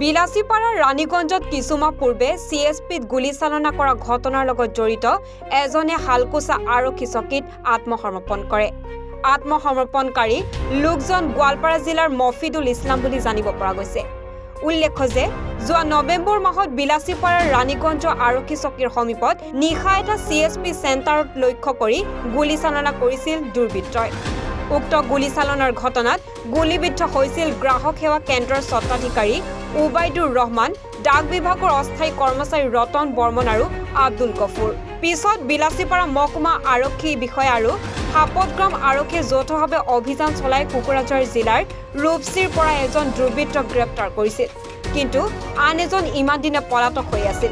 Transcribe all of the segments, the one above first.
বিলাসীপাড়াৰ ৰাণীগঞ্জত কিছুমাহ পূৰ্বে CSPত গুলীচালনা কৰা ঘটনাৰ লগত জড়িত এজনে হালকুচা আৰক্ষী চকীত আত্মসমৰ্পণ কৰে। আত্মসমৰ্পণকাৰী লোকজন গোৱালপাৰা জিলাৰ মফিদুল ইছলাম বুলি জানিব পৰা গৈছে। উল্লেখ্য যে যোৱা নৱেম্বৰ মাহত বিলাসীপাড়াৰ ৰাণীগঞ্জ আৰক্ষী চকীৰ সমীপত নিশা এটা CSP চেণ্টাৰত লক্ষ্য কৰি গুলীচালনা কৰিছিল দুৰ্বৃত্তই। উক্ত গুলীচালনাৰ ঘটনাত গুলীবিদ্ধ হৈছিল গ্ৰাহক সেৱা কেন্দ্ৰৰ স্বত্বাধিকাৰী উবাইদুৰ ৰহমান, ডাক বিভাগৰ অস্থায়ী কৰ্মচাৰী ৰতন বৰ্মন আৰু আব্দুল গফুৰ। পিছত বিলাসীপাৰা মহকুমা আৰক্ষী বিষয়া আৰু সাপতগ্ৰাম আৰক্ষীয়ে যৌথভাৱে অভিযান চলাই কোকৰাঝাৰ জিলাৰ ৰূপসীৰ পৰা এজন দুৰ্বৃত্তক গ্ৰেপ্তাৰ কৰিছিল। কিন্তু আন এজন ইমান দিনে পলাতক হৈ আছিল।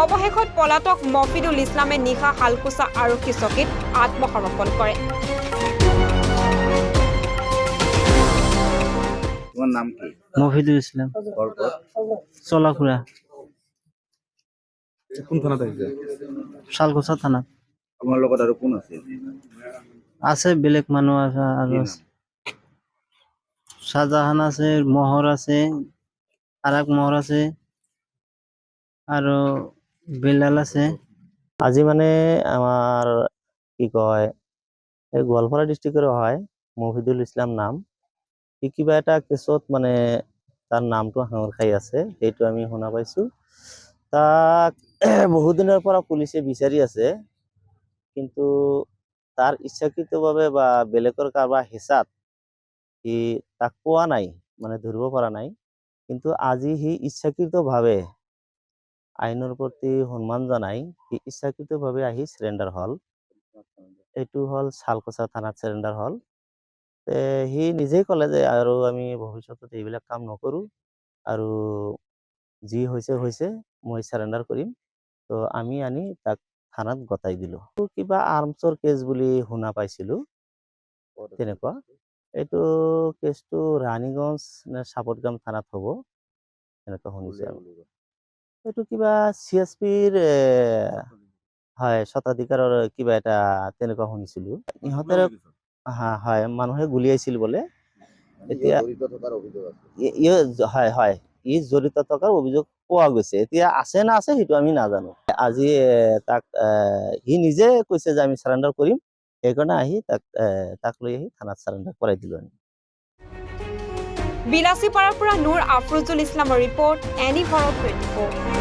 অৱশেষত পলাতক মফিদুল ইছলামে নিশা হালকুচা আৰক্ষী চকীত আত্মসমৰ্পণ কৰে। নাম কি? মফিদুল ইসলাম চলাখুৰা কোন থানাত আহিছে? শালকুচা থানা। আপোনাৰ লগত আৰু কোন আছে? আছে বেলেগ মানুহ আছে আৰু শাহজাহান আছে, মহৰ আছে, আৰাক মহৰ আছে আৰু বেলাল আছে। আজি মানে আমাৰ কি কয় এই গোৱালপাৰা ডিষ্ট্ৰিক্টৰ হয় মফিদুল ইছলাম নাম। কিবা এটা কেছত মানে তাৰ নামটো সাঙুৰ খাই আছে, সেইটো আমি শুনা পাইছো। তাক বহুদিনৰ পৰা পুলিচে বিচাৰি আছে, কিন্তু তাৰ ইচ্ছাকৃতভাৱে বা বেলেগৰ কাৰোবাৰ হেঁচাত সি তাক পোৱা নাই, মানে ধৰিব পৰা নাই। কিন্তু আজি সি ইচ্ছাকৃতভাৱে আইনৰ প্ৰতি সন্মান জনাই সি ইচ্ছাকৃতভাৱে আহি চেৰেণ্ডাৰ হল। এইটো হল শালকুচা থানাত চেৰেণ্ডাৰ হল। সি নিজেই ক'লে যে আৰু আমি ভৱিষ্যতত এইবিলাক কাম নকৰো, আৰু যি হৈছে হৈছে, মই চেৰেণ্ডাৰ কৰিম। তো আমি আনি তাক থানাত গতাই দিলো। কিবা আৰ্মছৰ কেছ বুলি শুনা পাইছিলো, তেনেকুৱা। এইটো কেছটো ৰাণীগঞ্জ নে সাপতগ্ৰাম থানাত হ'ব, এনেকুৱা শুনিছে আৰু। এইটো কিবা CSPৰ হয় স্বত্বাধিকাৰৰ কিবা এটা তেনেকুৱা শুনিছিলো। ইহঁতে হয় মানুহে গুলিয়াইছিল বোলে। এতিয়া হয় হয় ই জড়িত থকাৰ অভিযোগ পোৱা গৈছে। এতিয়া আছে না আছে সেইটো আমি নাজানো। আজি তাক সি নিজে কৈছে যে আমি চাৰেণ্ডাৰ কৰিম, সেইকাৰণে আহি তাক লৈ আহি থানাত চাৰেণ্ডাৰ কৰাই দিলো আমি। বিলাসীপাৰাৰ পৰা নুৰ আফৰোজুল ইছলামৰ ৰিপৰ্ট, এনি ভাৰত 24।